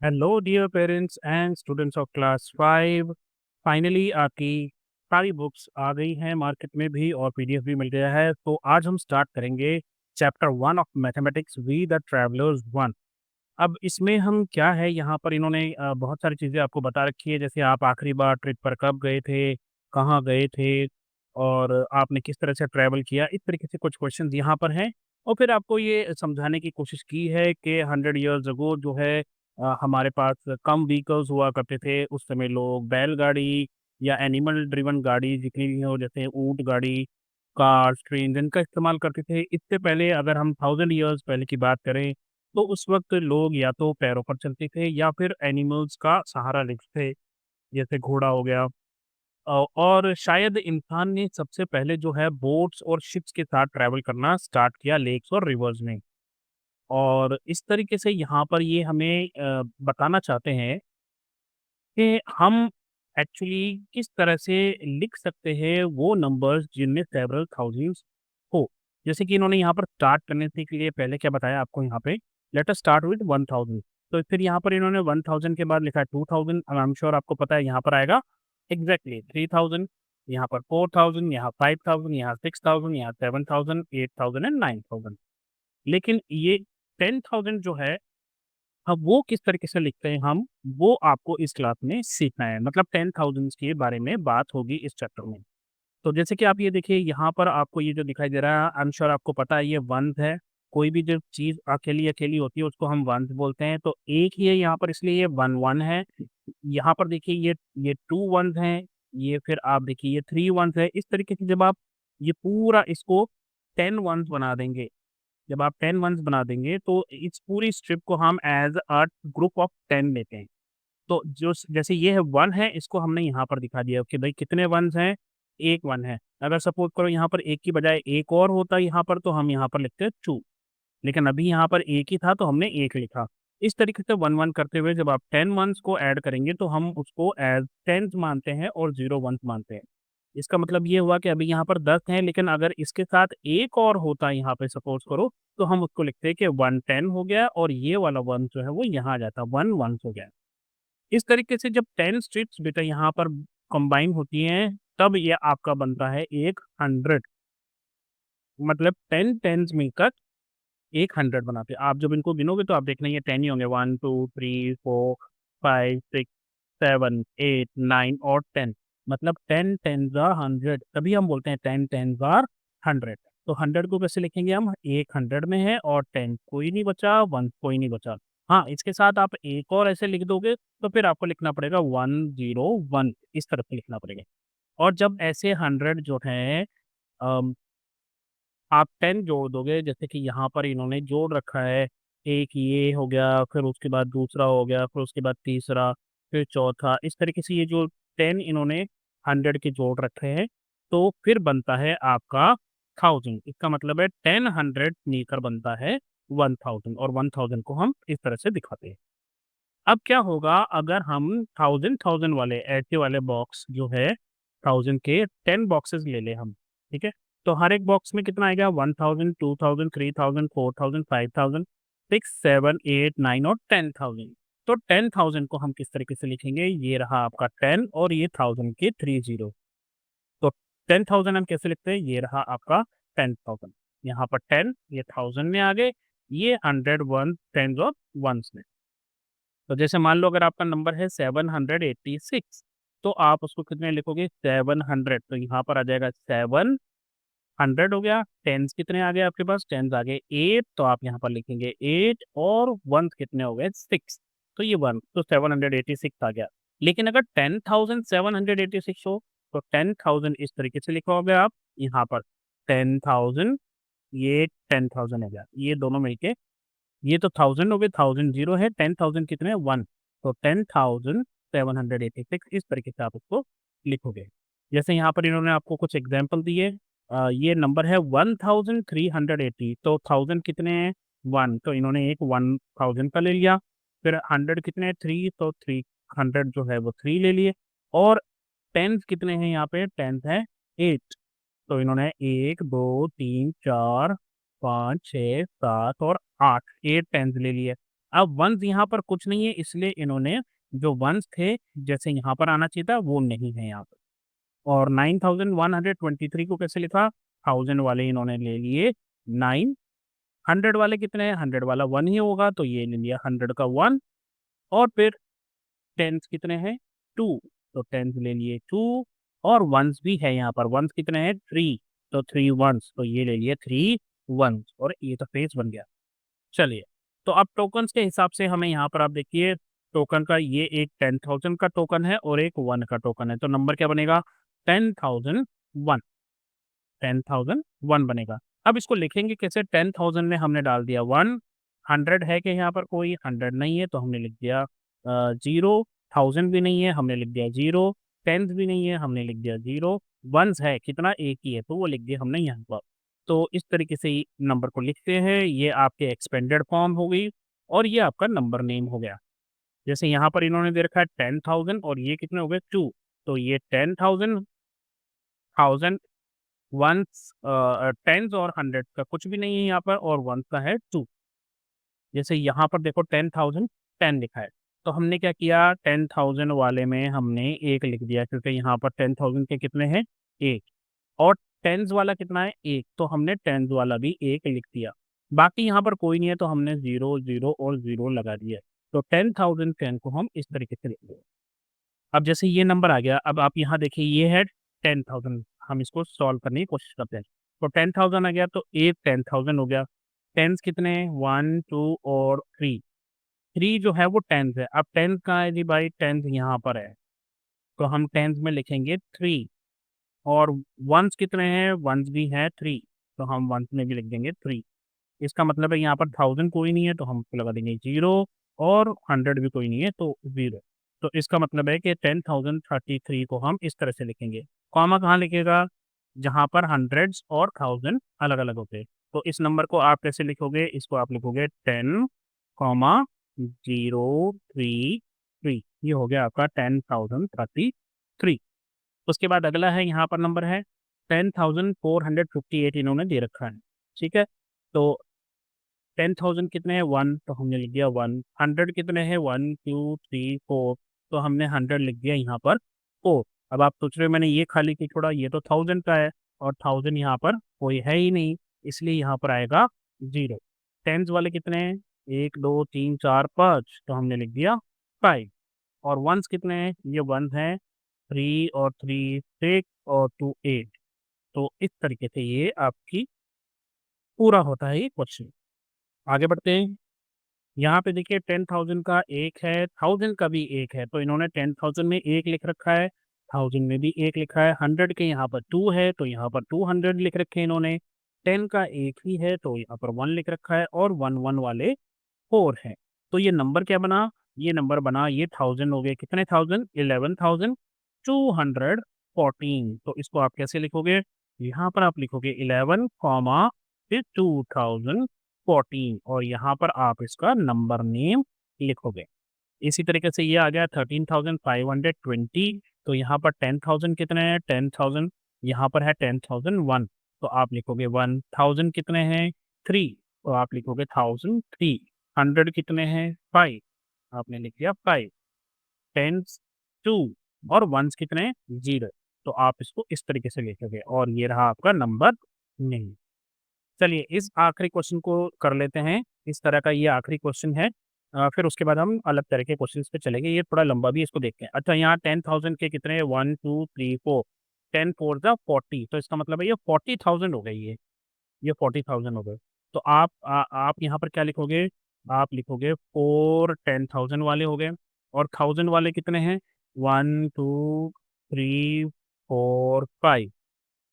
Hello dear parents and students of class 5। Finally आपकी सारी books आ गई हैं मार्केट में भी और पीडीएफ भी मिल गया है। तो आज हम स्टार्ट करेंगे chapter 1 of mathematics we the travellers 1। अब इसमें हम क्या है, यहाँ पर इन्होंने बहुत सारी चीज़ें आपको बता रखी है, जैसे आप आखिरी बार ट्रिप पर कब गए थे, कहाँ गए थे और आपने किस तरह से ट्रैवल किया। इस तरीके से कुछ क्वेश्चंस यहाँ पर हैं और फिर आपको ये समझाने की कोशिश की है कि 100 ईयर्स अगो जो है हमारे पास कम व्हीकल्स हुआ करते थे। उस समय लोग बैलगाड़ी या एनिमल ड्रिवन गाड़ी जितनी भी हो, जैसे ऊँट गाड़ी, कार्स, ट्रेन, इनका इस्तेमाल करते थे। इससे पहले अगर हम 1000 ईयर्स पहले की बात करें तो उस वक्त लोग या तो पैरों पर चलते थे या फिर एनिमल्स का सहारा लेते थे, जैसे घोड़ा हो गया। और शायद इंसान ने सबसे पहले जो है बोट्स और शिप्स के साथ ट्रैवल करना स्टार्ट किया लेक्स और रिवर्स में। और इस तरीके से यहाँ पर ये हमें बताना चाहते हैं कि हम एक्चुअली किस तरह से लिख सकते हैं वो नंबर्स जिनमें सेवरल थाउजेंड्स हो। जैसे कि इन्होंने यहाँ पर स्टार्ट करने से के लिए पहले क्या बताया आपको, यहाँ पे लेट अस स्टार्ट विद 1000। तो फिर यहाँ पर इन्होंने 1000 के बाद लिखा है 2000। आई एम श्योर आपको पता है यहाँ पर आएगा एग्जैक्टली 3000, यहाँ पर 4000, यहाँ 5000, यहाँ 6000, यहाँ 7000, 8000 एंड 9000। लेकिन ये 10,000 जो है, अब वो किस तरीके से लिखते हैं हम, वो आपको इस क्लास में सीखना है। मतलब 10,000 के बारे में बात होगी इस चैप्टर में। तो जैसे कि आप ये देखिए, यहाँ पर आपको ये जो दिखाई दे रहा है, आई एम श्योर आपको पता है ये वंस है। कोई भी जो चीज़ अकेली-अकेली होती है उसको हम वंस बोलते हैं। तो एक ही है यहाँ पर, इसलिए ये 1 1 है। यहाँ पर देखिए ये 2 वंस हैं, ये फिर आप देखिए ये 3 वंस है। इस तरीके से जब आप ये पूरा इसको 10 वंस बना देंगे, जब आप 10 वन्स बना देंगे तो इस पूरी स्ट्रिप को हम एज़ अ ग्रुप ऑफ 10 लेते हैं। तो जो जैसे ये है 1 है, इसको हमने यहाँ पर दिखा दिया कि भाई कितने वन्स हैं, 1 1 है। अगर सपोज़ करो यहाँ पर 1 की बजाय 1 और होता यहाँ पर, तो हम यहाँ पर लिखते 2। लेकिन अभी यहाँ पर 1 ही था तो हमने 1 लिखा। इस तरीके से 1 1 करते हुए जब आप 10 वन्स को ऐड करेंगे तो हम उसको एज़ टेन्स मानते हैं और 0 वन्स मानते हैं। इसका मतलब ये हुआ कि अभी यहाँ पर 10 हैं, लेकिन अगर इसके साथ एक और होता यहाँ पे सपोज़ करो, तो हम उसको लिखते हैं कि 110 हो गया और ये वाला 1 जो है वो यहाँ आ जाता, 1 1 हो गया। इस तरीके से जब 10 स्ट्रिप्स बेटा यहाँ पर कंबाइन होती हैं, तब ये आपका बनता है एक 100। मतलब 10 टेन्स मिलकर एक 100 बनाते हैं। आप जब इनको गिनोगे तो आप देखना ये 10 ही होंगे, 1 2 3 4 5 6 7 8 9 और 10। मतलब 10 10s आर 100, तभी हम बोलते हैं 10 10s आर 100। तो 100 को कैसे लिखेंगे हम? एक 100 में है और 10 कोई नहीं बचा, 1 कोई नहीं बचा। हाँ, इसके साथ आप एक और ऐसे लिख दोगे तो फिर आपको लिखना पड़ेगा 101, इस तरह से लिखना पड़ेगा। और जब ऐसे 100 जो हैं अम आप 10 जोड़ दोगे, जैसे कि यहाँ पर इन्होंने जोड़ रखा है, एक ये हो गया, फिर उसके बाद दूसरा हो गया, फिर उसके बाद तीसरा, फिर चौथा। इस तरीके से ये जो 10 इन्होंने 100 के जोड़ रखे हैं, तो फिर बनता है आपका 1000। इसका मतलब है 10 100 मिलकर बनता है 1000 और 1000 को हम इस तरह से दिखाते हैं। अब क्या होगा अगर हम 1000 1000 वाले ऐसे वाले बॉक्स जो है 1000 के 10 बॉक्सेस ले लें हम, ठीक है? तो हर एक बॉक्स में कितना आएगा? 1000 2000 3000 4000 5000 6 7 8 9 और 10000। तो 10000 को हम किस तरीके से लिखेंगे? ये रहा आपका 10 और ये 1000 के 3 ज़ीरो। तो 10000 हम कैसे लिखते हैं? ये रहा आपका 10000। यहाँ पर 10 ये 1000 में आ गए, ये 100 1 10s ऑफ वन्स में। तो जैसे मान लो अगर आपका नंबर है 786, तो आप उसको कितने लिखोगे? 700। तो यहाँ पर आ जाएगा 700 हो गया। टेन्स कितने आ गए आपके पास? टेन्स आ गए 8, तो आप यहाँ पर लिखेंगे 8 और वन्स कितने हो गए? 6। तो ये 1 तो 786 आ गया। लेकिन अगर 10,786 हो तो 10,000 इस तरीके से लिखोगे आप यहाँ पर 10,000, ये 10,000 हो गया। ये दोनों मिलके ये तो 1000 हो गए, 1000 ज़ीरो है, 10,000 कितने हैं? 1। तो 10,786 इस तरीके से आप उसको लिखोगे। जैसे यहाँ पर इन्होंने आपको कुछ एग्ज़ाम्पल दिए। ये नंबर है 1380, तो 1000 कितने हैं? 1, तो इन्होंने एक 1000 का ले लिया। फिर 100 कितने हैं? 3, तो 300 जो है वो 3 ले लिए। और टेन्स कितने हैं यहाँ पे? टेन्स हैं 8, तो इन्होंने 1 2 3 4 5 6 7 और 8, 8 पेन्स ले लिए। अब वंस यहाँ पर कुछ नहीं है, इसलिए इन्होंने जो वंस थे जैसे यहाँ पर आना चाहिए था वो नहीं है यहाँ पर। और 9123 को कैसे लिखा? 1000 वाले इन्होंने ले लिए 9, 100 वाले कितने हैं? 100 वाला 1 ही होगा, तो ये ले लिया 100 का 1। और फिर टेंस कितने हैं? 2, तो टेंस ले लिए 2। और वंस भी है यहाँ पर, वंस कितने हैं? 3, तो 3 वंस, तो ये ले लिए 3 वंस, और ये तो फेस बन गया। चलिए, तो अब टोकन्स के हिसाब से हमें यहाँ पर आप देखिए, टोकन का ये एक 10,000 का टोकन है और एक 1 का टोकन है, तो नंबर क्या बनेगा? 10,001, 10,001 बनेगा। अब इसको लिखेंगे कैसे? 10,000 में हमने डाल दिया 1, 100 है कि यहाँ पर कोई? 100 नहीं है, तो हमने लिख दिया 0, 1000 भी नहीं है, हमने लिख दिया 0, टेंथ भी नहीं है, हमने लिख दिया 0, वंस है कितना? एक ही है, तो वो लिख दिया हमने यहाँ पर। तो इस तरीके से ही नंबर को लिखते हैं, ये आपके एक्सपेंडेड फॉर्म हो गई और ये आपका नंबर नेम हो गया। जैसे यहाँ पर इन्होंने दे रखा है 10,000 और ये कितने हो गए? 2, तो ये 10,000, 1000, वंस, टेन्स और हंड्रेड का कुछ भी नहीं है यहाँ पर, और वंस का है 2। जैसे यहाँ पर देखो 10,000 10 लिखा है, तो हमने क्या किया? 10,000 वाले में हमने 1 लिख दिया, क्योंकि यहाँ पर 10,000 के कितने हैं? 1। और टेन्स वाला कितना है? 1, तो हमने टेन्स वाला भी 1 लिख दिया। बाकी यहाँ पर कोई नहीं है, तो हमने 0, 0 और 0 लगा दिया। तो 10,010 को हम इस तरीके से लिख देंगे। अब जैसे ये नंबर आ गया, अब आप यहाँ देखिए ये है 10,000, हम इसको सॉल्व करने की कोशिश करते हैं। तो 10,000 आ गया, तो एक 10,000 हो गया। टेंस कितने हैं? 1, 2 और 3। 3 जो है वो टेंस है। अब टेंस कहाँ है जी भाई? टेंस यहाँ पर है, तो हम टेंस में लिखेंगे 3। और वंस कितने हैं? वंस भी है 3, तो हम वंस में भी लिख देंगे 3। इसका मतलब है यहाँ पर 1000 कोई नहीं है, तो हम लगा देंगे 0, और 100 भी कोई नहीं है, तो 0। तो इसका मतलब है कि 10,033 को हम इस तरह से लिखेंगे। कॉमा कहाँ लिखेगा? जहाँ पर हंड्रेड्स और 1000 अलग अलग होते हैं। तो इस नंबर को आप कैसे लिखोगे? इसको आप लिखोगे 10, कॉमा 033, ये हो गया आपका 10,033। उसके बाद अगला है, यहाँ पर नंबर है 10,458 इन्होंने दे रखा है। ठीक है, तो 10,000 कितने हैं? 1, तो हमने लिख दिया 1। 100 कितने हैं? 1, 2, 3, 4, तो हमने 100 लिख दिया यहाँ पर 4। अब आप सोच रहे हो मैंने ये खाली क्यों छोड़ा? ये तो 1000 का है, और 1000 यहाँ पर कोई है ही नहीं, इसलिए यहाँ पर आएगा 0। टेंस वाले कितने हैं? 1, 2, 3, 4, 5, तो हमने लिख दिया 5। और वंस कितने हैं? ये वंस हैं 3 और 3 6 और 2 8। तो इस तरीके से ये आपकी पूरा होता है ये क्वेश्चन। आगे बढ़ते हैं। यहाँ पे देखिए 10,000 का 1 है, 1000 का भी 1 है, तो इन्होंने 10,000 में 1 लिख रखा है, 1000 में भी 1 लिखा है, 100 के यहाँ पर 2 है, तो यहाँ पर 200 लिख रखे हैं इन्होंने। 10 का 1 ही है, तो यहाँ पर 1 लिख रखा है, और 1 1 वाले 4 हैं। तो ये नंबर क्या बना? ये नंबर बना, ये 1000 हो गए, कितने 1000? 11,214। तो इसको आप कैसे लिखोगे? यहाँ पर आप लिखोगे 11, कॉमा फिर 2014, और यहाँ पर आप इसका नंबर नेम लिखोगे। इसी तरीके से ये आ गया 13,520, तो यहाँ पर 10,000 कितने हैं? 10,000, यहाँ पर है 10,001, तो आप लिखोगे 1,000 कितने हैं? 3, तो आप लिखोगे 1,003। 100 कितने हैं? 5, आपने लिख दिया 5। टेंस 2, और वंस कितने हैं? 0, तो आप इसको इस तरीके से लिखोगे, और ये रहा आपका नंबर नेम। चलिए इस आखिरी क्वेश्चन को कर लेते हैं। इस तरह का ये आखिरी क्वेश्चन है। फिर उसके बाद हम अलग तरह के क्वेश्चंस पे चलेंगे। ये थोड़ा लंबा भी है, इसको देखते हैं। अच्छा, यहाँ 10,000 के कितने? 1, 2, 3, 4, 10 4 ज़ा 40, तो इसका मतलब है ये 40,000 हो गई ये 40,000 हो गए। तो आप यहाँ पर क्या लिखोगे? आप लिखोगे 4 10,000 वाले हो गए, और 1000 वाले कितने हैं? 1, 2, 3, 4, 5,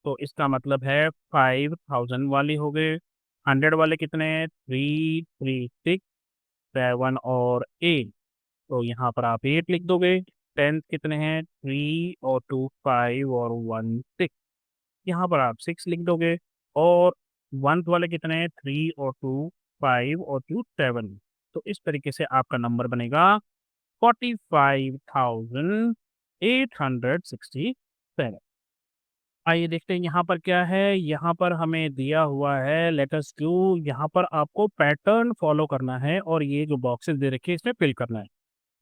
तो इसका मतलब है 5,000 वाले हो गए। 100 वाले कितने हैं? 3, 3, 6, 7 और 8, तो यहाँ पर आप 8 लिख दोगे। 10 कितने हैं? 3 और 2 5 और 1 6, यहाँ पर आप 6 लिख दोगे। और 1 वाले कितने हैं? 3 और 2 5 और 2 7, तो इस तरीके से आपका नंबर बनेगा 45,867। आइए देखते हैं यहाँ पर क्या है। यहाँ पर हमें दिया हुआ है लेट अस डू, यहाँ पर आपको पैटर्न फॉलो करना है और ये जो बॉक्सेस दे रखे हैं इसमें फिल करना है।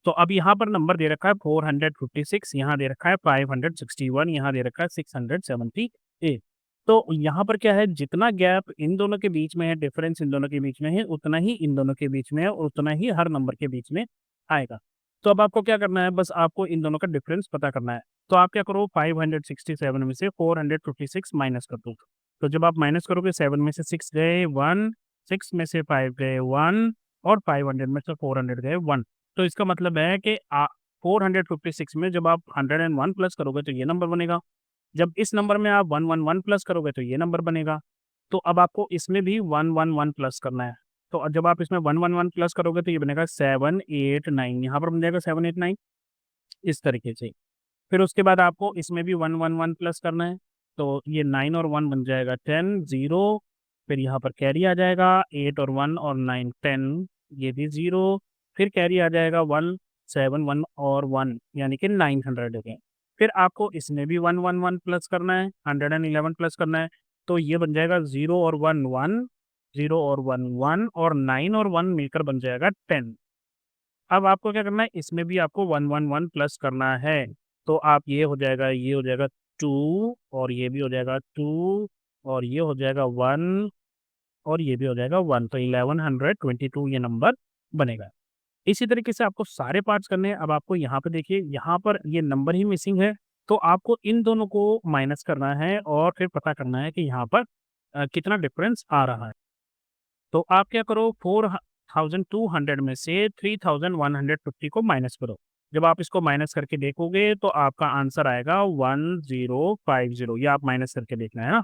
तो अब यहाँ पर नंबर दे रखा है 456, यहाँ दे रखा है 561, यहाँ दे रखा है 678। तो यहाँ पर क्या है, जितना गैप इन दोनों के बीच में है, डिफरेंस इन दोनों के बीच में है, उतना ही इन दोनों के बीच में है और उतना ही हर नंबर के बीच में आएगा। तो अब आपको क्या करना है, बस आपको इन दोनों का डिफरेंस पता करना है। तो आप क्या करो, 567 में से 456 माइनस कर दो। तो जब आप माइनस करोगे, 7 में से 6 गए 1, 6 में से 5 गए 1 और 500 में से 400 गए 1। तो इसका मतलब है कि 456 में जब आप 101 प्लस करोगे तो ये नंबर बनेगा। जब इस नंबर में आप 111 प्लस करोगे तो ये नंबर बनेगा। तो अब आपको इसमें भी 111 प्लस करना है। तो जब आप इसमें 111 प्लस करोगे तो ये बनेगा 789, यहाँ पर बन जाएगा 789 इस तरीके से। फिर उसके बाद आपको इसमें भी 111 प्लस करना है। तो ये 9 और 1 बन जाएगा 10, 0। फिर यहाँ पर कैरी आ जाएगा 8 और 1 और 9, 10, ये भी 0। फिर कैरी आ जाएगा 1, 7, 1 और 1 यानी कि 900 है। फिर आपको इसमें भी 111 प्लस करना है, 111 प्लस करना है। तो ये बन जाएगा 0 और 1 1, 0 और 1 1 और 9 और 1 मिलकर बन जाएगा 10। अब आपको क्या करना है, इसमें भी आपको 111 प्लस करना है। तो आप ये हो जाएगा 2 और ये भी हो जाएगा 2 और ये हो जाएगा 1 और ये भी हो जाएगा 1। तो 1122 ये नंबर बनेगा। इसी तरीके से आपको सारे पार्ट्स करने हैं। अब आपको यहाँ पे देखिए, यहाँ पर ये नंबर ही मिसिंग है। तो आपको इन दोनों को माइनस करना है और फिर पता करना है कि यहाँ पर कितना डिफरेंस आ रहा है। तो आप क्या करो, 4200 में से 3150 को माइनस करो। जब आप इसको माइनस करके देखोगे तो आपका आंसर आएगा 1050। ये आप माइनस करके देखना है ना।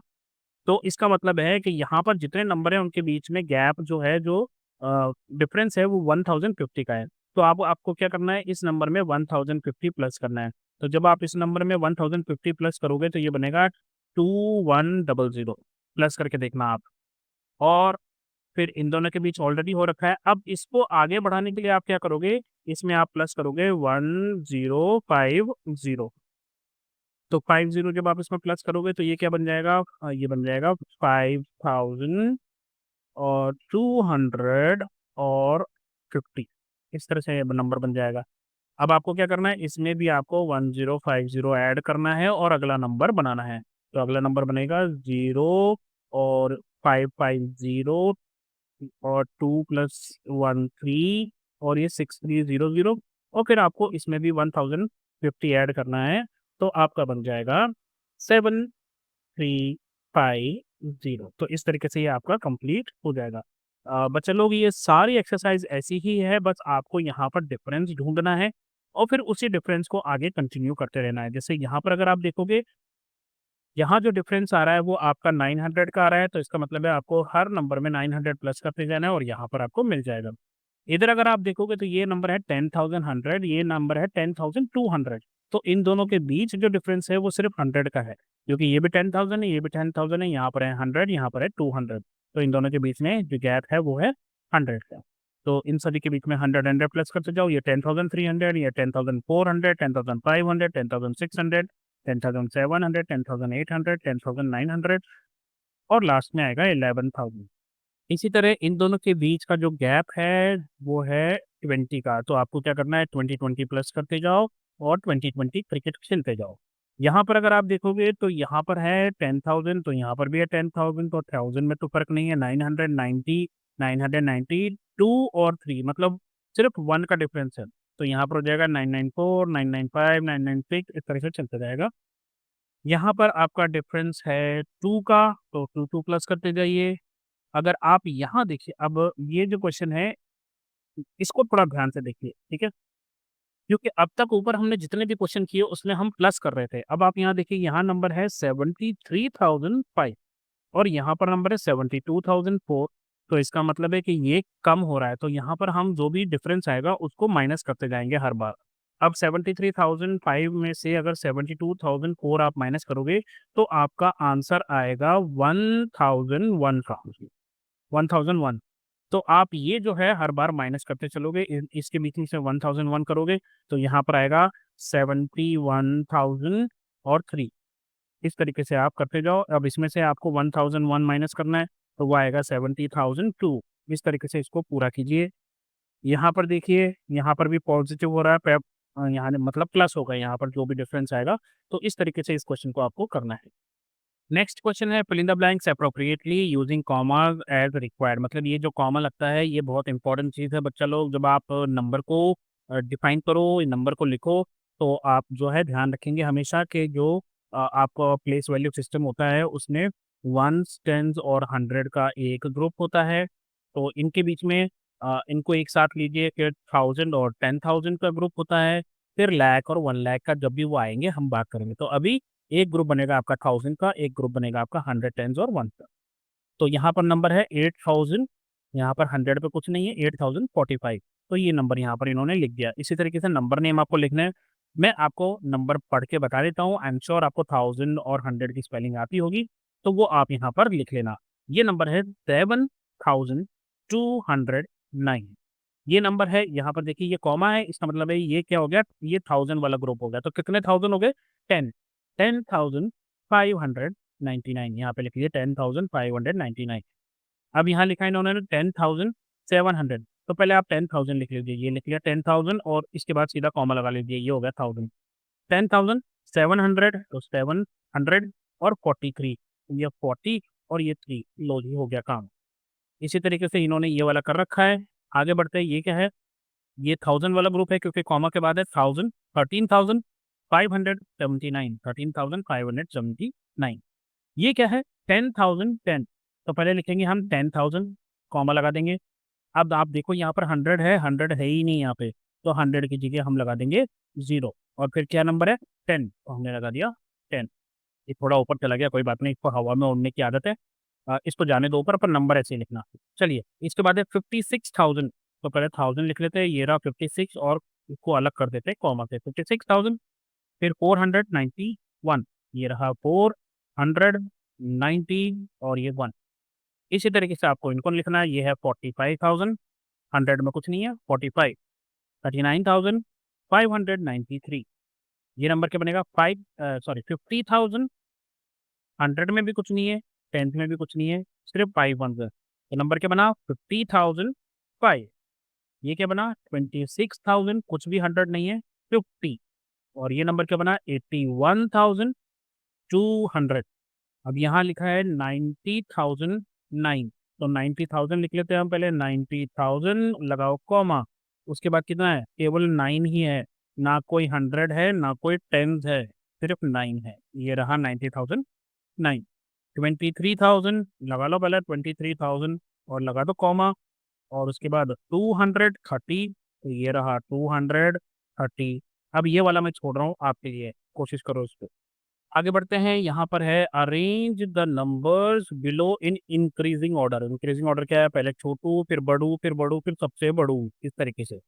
तो इसका मतलब है कि यहाँ पर जितने नंबर हैं उनके बीच में गैप जो है, जो डिफरेंस है वो 1050 का है। तो आपको क्या करना है, इस नंबर में 1050 प्लस करना है। तो जब आप इस नंबर में 1050 प्लस करोगे तो ये बनेगा 2100। प्लस करके देखना आप। और फिर इन दोनों के बीच ऑलरेडी हो रखा है। अब इसको आगे बढ़ाने के लिए आप क्या करोगे, इसमें आप प्लस करोगे 1050। तो 50 जब आप इसमें प्लस करोगे तो ये क्या बन जाएगा, ये बन जाएगा 5000 और 200 और 50। इस तरह से नंबर बन जाएगा। अब आपको क्या करना है, इसमें भी आपको 1050 ऐड करना है और अगला नंबर बनाना है। तो अगला नंबर बनेगा 0 और 550 और 2 प्लस 1 3 और ये 6300। और फिर आपको इसमें भी 1050 ऐड करना है। तो आपका बन जाएगा 7350। तो इस तरीके से ये आपका कंप्लीट हो जाएगा। बच्चे लोग, ये सारी एक्सरसाइज ऐसी ही है, बस आपको यहाँ पर डिफरेंस ढूंढना है और फिर उसी डिफरेंस को आगे कंटिन्यू करते रहना है। जैसे यहाँ पर अगर आप देखोगे, यहाँ जो डिफरेंस आ रहा है वो आपका 900 का आ रहा है। तो इसका मतलब है आपको हर नंबर में 900 प्लस करते जाना है और यहाँ पर आपको मिल जाएगा। इधर अगर आप देखोगे तो ये नंबर है 10,100, ये नंबर है 10,200। तो इन दोनों के बीच जो डिफरेंस है वो सिर्फ 100 का है, क्योंकि ये भी 10,000 है, ये भी 10,000 है, यहाँ पर है 100, यहाँ पर है 200। तो इन दोनों के बीच में जो गैप है वो है 100 का। तो इन सभी के बीच में 100 100 प्लस करते जाओ। ये 10,300, ये 10,400, 10,500, 10,600, 10,700, 10,800, 10,900 और लास्ट में आएगा 11,000। इसी तरह इन दोनों के बीच का जो गैप है वो है 20 का। तो आपको क्या करना है, 20 प्लस करते जाओ और 20 क्रिकेट खेलते जाओ। यहाँ पर अगर आप देखोगे तो यहाँ पर है 10,000, तो यहाँ पर भी है 10,000। तो 1000 में तो फर्क नहीं है, 990, 992 और 3 मतलब सिर्फ 1 का डिफरेंस है। तो यहाँ पर हो जाएगा 994, 995, 996, इस तरह से चलता जाएगा। यहाँ पर आपका डिफरेंस है 2 का, तो 2 प्लस करते जाइए। अगर आप यहाँ देखिए, अब ये जो क्वेश्चन है इसको थोड़ा ध्यान से देखिए, ठीक है? क्योंकि अब तक ऊपर हमने जितने भी क्वेश्चन किए उसमें हम प्लस कर रहे थे। अब आप यहाँ देखिए, यहाँ नंबर है 73,005 और यहाँ पर नंबर है 72,004। तो इसका मतलब है कि ये कम हो रहा है। तो यहाँ पर हम जो भी डिफरेंस आएगा उसको माइनस करते जाएंगे हर बार। अब 73,005 में से अगर 72,004 आप माइनस करोगे तो आपका आंसर आएगा 1001 का, 1001। तो आप ये जो है हर बार माइनस करते चलोगे, इसके बीच में से 1001 करोगे तो यहाँ पर आएगा 71,000 और 3। इस तरीके से आप करते जाओ। अब इसमें से आपको 1001 माइनस करना है, तो वो आएगा 70,002। इस तरीके से इसको पूरा कीजिए। यहाँ पर देखिए, यहाँ पर भी पॉजिटिव हो रहा है, यहाँ मतलब प्लस होगा यहाँ पर जो भी डिफरेंस आएगा। तो इस तरीके से इस क्वेश्चन को आपको करना है। नेक्स्ट क्वेश्चन है, fill in the blanks appropriately using commas as required. मतलब ये जो कॉमा लगता है ये बहुत इंपॉर्टेंट चीज़ है बच्चा लोग। जब आप नंबर को डिफाइन करो, नंबर को लिखो, तो आप जो है ध्यान रखेंगे हमेशा कि जो आपका प्लेस वैल्यू सिस्टम होता है उसमें वंस, टेंस और 100 का एक ग्रुप होता है। तो इनके बीच में इनको एक साथ लीजिए, फिर 1000 और 10,000 का ग्रुप होता है। फिर लाख और 1 लाख का जब भी वो आएंगे हम बात करेंगे। तो अभी एक ग्रुप बनेगा आपका 1000 का, एक ग्रुप बनेगा आपका 100, टेन्स और 1 का। तो यहाँ पर नंबर है 8000, यहाँ पर 100 पे कुछ नहीं है, 8045। तो ये नंबर यहाँ पर इन्होंने लिख दिया। इसी तरीके से नंबर नेम आपको लिखना है। मैं आपको नंबर पढ़ के बता देता हूँ, आई एम श्योर आपको 1000 और 100 की स्पेलिंग आती होगी, तो वो आप यहाँ पर लिख लेना। ये नंबर है 7209। ये नंबर है, यहाँ पर देखिए ये कॉमा है, इसका मतलब है ये क्या हो गया, ये 1000 वाला ग्रुप हो गया। तो कितने 1000 हो गए, 10, 10,599। यहाँ पे लिख लीजिए 10,599। अब यहाँ लिखा है इन्होंने 10,700। तो पहले आप 10,000 लिख लीजिए, ये लिख लिया 10,000 और इसके बाद सीधा कॉमा लगा लीजिए, ये हो गया 1000। 10,700 तो 700 और 43, ये 40 और ये 3, लो जी हो गया काम। इसी तरीके से इन्होंने ये वाला कर रखा है। आगे बढ़ते हैं, ये क्या है, ये 1000 वाला ग्रुप है क्योंकि कॉमा के बाद है 1000, 13,579, 13,579। ये क्या है, 10,010। तो पहले लिखेंगे हम 10,000, कॉमा लगा देंगे। अब आप देखो यहाँ पर 100 है, 100 है ही नहीं यहाँ पे, तो 100 की जगह हम लगा देंगे 0। और फिर क्या नंबर है, 10, तो हमने लगा दिया 10। ये थोड़ा ऊपर चला गया, कोई बात नहीं, इसको हवा में उड़ने की आदत है। इसको जाने दो ऊपर, पर नंबर ऐसे ही लिखना। चलिए, इसके बाद है 56,000। तो पहले 1000 लिख लेते हैं, ये रहा 56 और इसको अलग कर देते हैं कॉमा से, 56,000। फिर 491, ये रहा 490 और ये 1। इसी तरीके से आपको इनको लिखना है। ये है 45,000, 100 में कुछ नहीं है, 45, 39,593। ये नंबर क्या बनेगा, 50,000, 100 में भी कुछ नहीं है, 10th में भी कुछ नहीं है, सिर्फ 5 वन है। तो नंबर क्या बना, 50,005। ये क्या बना, 26,000, कुछ भी 100 नहीं है, 50। और ये नंबर क्या बना, 81,200। अब यहाँ लिखा है 90,009। तो 90,000 लिख लेते हैं हम पहले, 90,000 लगाओ कॉमा। उसके बाद कितना है, केवल 9 ही है, ना कोई 100 है ना कोई 10 है, सिर्फ 9 है। ये रहा 90,009। 23,000 लगा लो पहले, 23,000 और लगा दो कॉमा। और उसके बाद 230, तो ये रहा 230। अब ये वाला मैं छोड़ रहा हूँ आपके लिए, कोशिश करो इस पे। आगे बढ़ते हैं, यहाँ पर है arrange the numbers below in increasing order. Increasing order क्या है, पहले छोटू फिर बड़ू फिर बड़ू फिर सबसे बड़ू, इस तरीके से।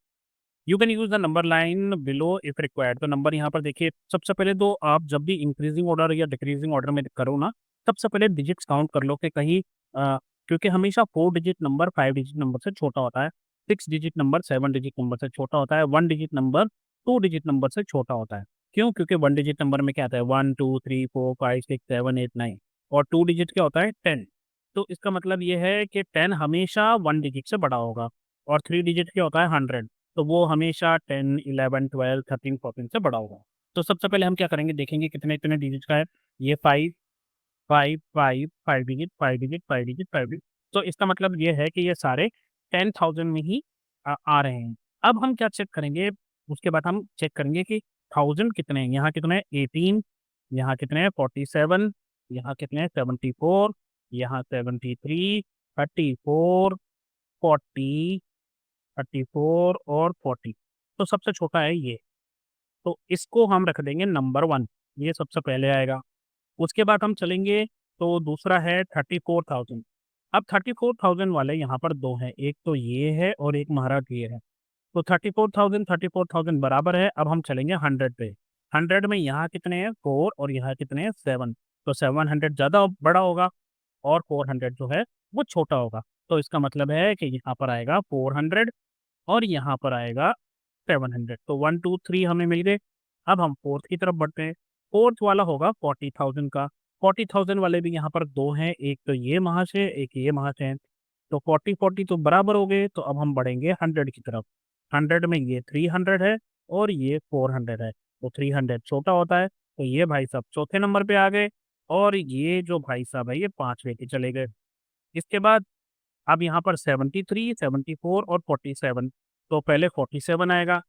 You can use the number line below if required. तो नंबर यहाँ पर देखिए, सबसे पहले तो आप जब भी इंक्रीजिंग ऑर्डर या डिक्रीजिंग ऑर्डर में करो ना, सबसे पहले डिजिट्स काउंट कर लो कि कहीं क्योंकि हमेशा 4 डिजिट नंबर 5 डिजिट नंबर से छोटा होता है, 6 डिजिट नंबर 7 डिजिट नंबर से छोटा होता है, 1 डिजिट नंबर 2 डिजिट नंबर से छोटा होता है। क्यों, क्योंकि 1 डिजिट नंबर में क्या आता है, 1 2 3 4 5 6 7 8 9, और 2 डिजिट क्या होता है, 10। तो इसका मतलब ये है कि 10 हमेशा 1 डिजिट से बड़ा होगा, और 3 डिजिट क्या होता है, 100। तो वो हमेशा 10 11 12 13 14 से बड़ा होगा। तो सबसे पहले हम क्या करेंगे, देखेंगे कितने कितने डिजिट का है। ये 5 5 5 5 डिजिट 5 डिजिट 5 डिजिट 5 डिजिट। तो इसका मतलब ये है कि ये सारे 10,000 में ही आ रहे हैं। अब हम क्या चेक करेंगे, उसके बाद हम चेक करेंगे कि 1000 कितने हैं। यहाँ कितने हैं, 18, यहाँ कितने हैं 47, यहाँ कितने हैं 74, यहाँ 73, 34, 40, 34 और 40। तो सबसे छोटा है ये, तो इसको हम रख देंगे नंबर 1, ये सबसे पहले आएगा। उसके बाद हम चलेंगे, तो दूसरा है 34,000। अब 34,000 वाले यहाँ पर दो हैं, एक तो ये है और एक महाराज ये है। तो 34,000 बराबर है। अब हम चलेंगे 100 पे। 100 में यहाँ कितने हैं, 4 और यहाँ कितने हैं, 7। तो 700 ज़्यादा बड़ा होगा और 400 जो है वो छोटा होगा। तो इसका मतलब है कि यहाँ पर आएगा 400 और यहाँ पर आएगा 700। तो 1 2 3 हमें मिल गए। अब हम फोर्थ की तरफ बढ़ते हैं। फोर्थ वाला होगा 40,000 का। 40,000 वाले भी यहाँ पर दो हैं, एक तो ये महाशय, एक ये महाशय। तो 40-40 तो बराबर हो गए, तो अब हम बढ़ेंगे 100 की तरफ। 100 में ये 300 है और ये 400 है, तो 300 छोटा होता है, तो ये भाई साहब चौथे नंबर पे आ गए। और ये जो भाई साहब है ये 5 लेके चले गए। इसके बाद अब यहाँ पर 73, 74 और 47। तो पहले 47 आएगा,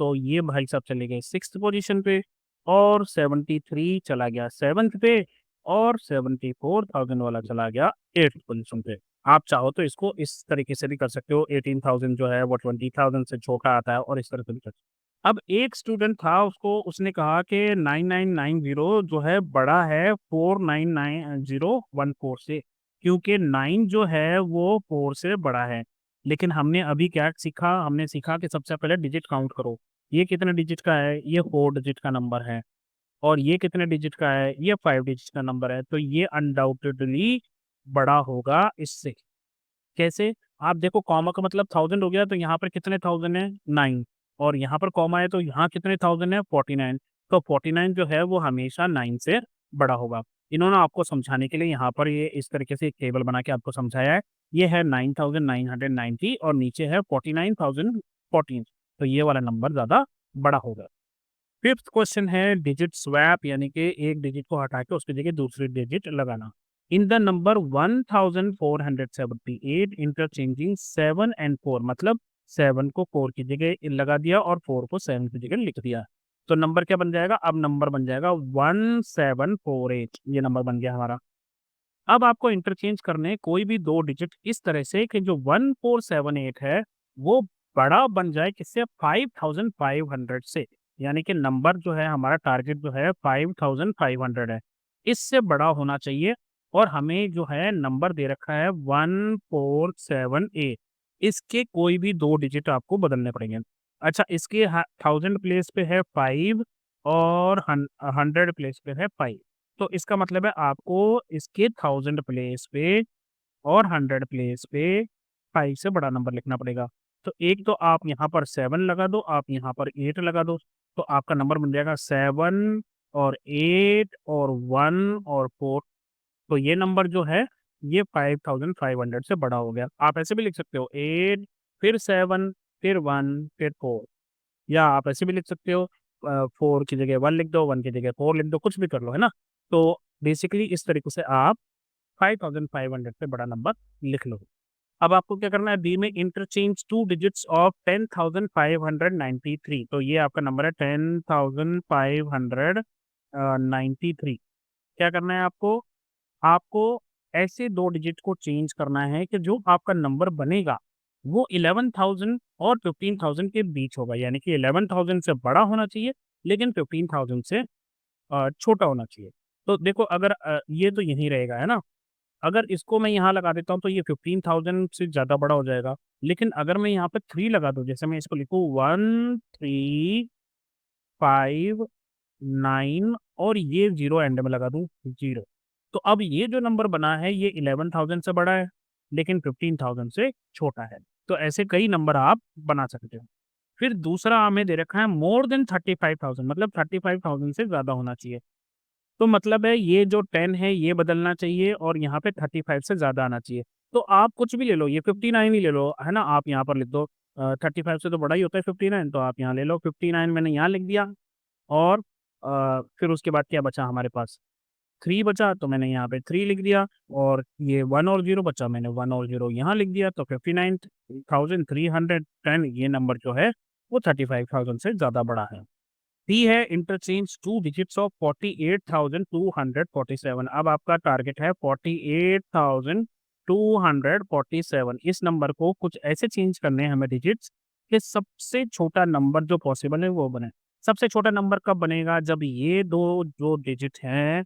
तो ये भाई साहब चले गए 6th पोजीशन पे, और 73 चला गया 7th पे, और 74,000 वाला चला गया 8th पोजीशन पे। आप चाहो तो इसको इस तरीके से भी कर सकते हो, 18,000 जो है वो 20,000 से छोटा आता है, और इस तरह से भी कर सकते हो। अब एक स्टूडेंट था, उसको उसने कहा कि 9990 जो है बड़ा है 499014 से, क्योंकि 9 जो है वो 4 से बड़ा है। लेकिन हमने अभी क्या सीखा, हमने सीखा कि सबसे पहले डिजिट काउंट करो। ये कितने डिजिट का है, ये 4 डिजिट का नंबर है। और ये कितने डिजिट का है, ये 5 डिजिट का नंबर है, तो ये अनडाउटेडली बड़ा होगा इससे। कैसे? आप देखो, कॉमा का मतलब 1000 हो गया, तो यहाँ पर कितने 1000 है, 9। और यहाँ पर कॉमा है, तो यहाँ कितने 1000 है, 49। तो 49 जो है वो हमेशा 9 से बड़ा होगा। इन्होंने आपको समझाने के लिए यहाँ पर ये इस तरीके से एक टेबल बना के आपको समझाया है। ये है 9990 और नीचे है 49,014। तो ये वाला नंबर ज़्यादा बड़ा होगा। फिफ्थ क्वेश्चन है डिजिट स्वैप, यानी कि एक डिजिट को हटा के उसकी जगह दूसरी डिजिट लगाना। In the number 1478 interchanging 7 and 4, मतलब 7 को 4 की जगह लगा दिया और 4 को 7 की जगह लिख दिया। तो नंबर क्या बन जाएगा, अब नंबर बन जाएगा 1748। ये नंबर बन गया हमारा। अब आपको इंटरचेंज करने कोई भी दो डिजिट इस तरह से कि जो 1478 है वो बड़ा बन जाए किससे, 5500 से। यानी कि नंबर जो है हमारा टारगेट जो है 5500 है, इससे बड़ा होना चाहिए। और हमें जो है नंबर दे रखा है 1478, इसके कोई भी दो डिजिट आपको बदलने पड़ेंगे। अच्छा, इसके 1000 प्लेस पे है 5 और 100 प्लेस पे है 5। तो इसका मतलब है आपको इसके 1000 प्लेस पे और 100 प्लेस पे 5 से बड़ा नंबर लिखना पड़ेगा। तो एक तो आप यहाँ पर 7 लगा दो, आप यहाँ पर 8 लगा दो, तो आपका नंबर बन जाएगा 7 और 8 और 1 और 4। तो ये नंबर जो है ये 5500 से बड़ा हो गया। आप ऐसे भी लिख सकते हो 8 फिर 7 फिर 1 फिर 4, या आप ऐसे भी लिख सकते हो 4 की जगह 1 लिख दो, 1 की जगह 4 लिख दो, कुछ भी कर लो, है ना। तो बेसिकली इस तरीके से आप 5500 से बड़ा नंबर लिख लो। अब आपको क्या करना है, बी में इंटरचेंज टू डिजिट्स ऑफ 10,593। तो ये आपका नंबर है 10,593। क्या करना है आपको, आपको ऐसे दो डिजिट को चेंज करना है कि जो आपका नंबर बनेगा वो 11,000 और 15,000 के बीच होगा। यानी कि 11,000 से बड़ा होना चाहिए, लेकिन 15,000 से छोटा होना चाहिए। तो देखो, अगर ये तो यहीं रहेगा, है ना। अगर इसको मैं यहाँ लगा देता हूँ तो ये 15,000 से ज़्यादा बड़ा हो जाएगा। लेकिन अगर मैं यहाँ पे 3 लगा दूँ, जैसे मैं इसको लिखूँ 1359 और ये 0 एंड में लगा दूँ 0, तो अब ये जो नंबर बना है ये 11,000 से बड़ा है, लेकिन 15,000 से छोटा है। तो ऐसे कई नंबर आप बना सकते हो। फिर दूसरा हमें दे रखा है मोर देन 35,000, मतलब 35,000 से ज़्यादा होना चाहिए। तो मतलब है ये जो 10 है ये बदलना चाहिए और यहाँ पे 35 से ज़्यादा आना चाहिए। तो आप कुछ भी ले लो, ये 59 ही ले लो, है ना? आप यहाँ पर लिख दो 35 से तो बड़ा ही होता है 59, तो आप यहाँ ले लो 59, मैंने यहाँ लिख दिया। और फिर उसके बाद क्या बचा हमारे पास, 3 बचा, तो मैंने यहाँ पे 3 लिख दिया। और ये 1 और 0 बचा, मैंने 1 और 0 यहाँ लिख दिया। तो 59,310 ये नंबर जो है वो 35,000 से ज़्यादा बड़ा है। डी है इंटरचेंज टू डिजिट्स ऑफ 48,247। अब आपका टारगेट है 48,247। इस नंबर को कुछ ऐसे चेंज करने हैं हमें डिजिट्स कि सबसे छोटा नंबर जो पॉसिबल है वो बने। सबसे छोटा नंबर कब बनेगा, जब ये दो जो डिजिट हैं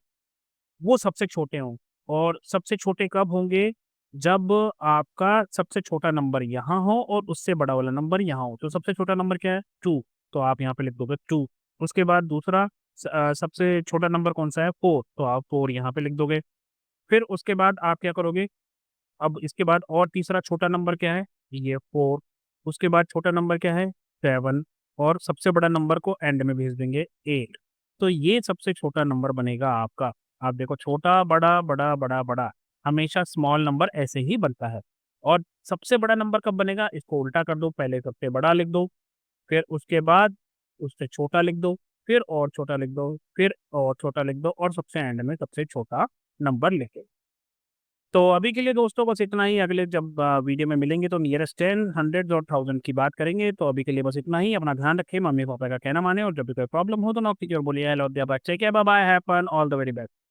वो सबसे छोटे हों। और सबसे छोटे कब होंगे, जब आपका सबसे छोटा नंबर यहाँ हो और उससे बड़ा वाला नंबर यहाँ हो। तो सबसे छोटा नंबर क्या है, 2, तो आप यहाँ पे लिख दोगे 2। उसके बाद दूसरा सबसे छोटा नंबर कौन-सा है, 4, तो आप 4 यहाँ पे लिख दोगे। फिर उसके बाद आप क्या करोगे, अब इसके बाद और तीसरा छोटा नंबर क्या है, ये 4। उसके बाद छोटा नंबर क्या है, 7, और सबसे बड़ा नंबर को एंड में भेज देंगे 8। तो ये सबसे छोटा नंबर बनेगा आपका। आप देखो छोटा, बड़ा, बड़ा, बड़ा, बड़ा, हमेशा स्मॉल नंबर ऐसे ही बनता है। और सबसे बड़ा नंबर कब बनेगा? इसको उल्टा कर दो, पहले सबसे बड़ा लिख दो, फिर उसके बाद उससे छोटा लिख दो, फिर और छोटा लिख दो, फिर और छोटा लिख दो और सबसे एंड में सबसे छोटा नंबर लिखें। तो अभी के लिए दोस्तों बस इतना ही, अगले जब वीडियो में मिलेंगे तो नियरेस्ट 10, 100 और 1000 की बात करेंगे। तो अभी के लिए बस इतना ही, अपना ध्यान रखें, मम्मी-पापा का कहना मानें और जब भी कोई प्रॉब्लम हो तो नॉक कीजिए और बोलिए I love you, bye, take care, bye bye, have fun, all the very best.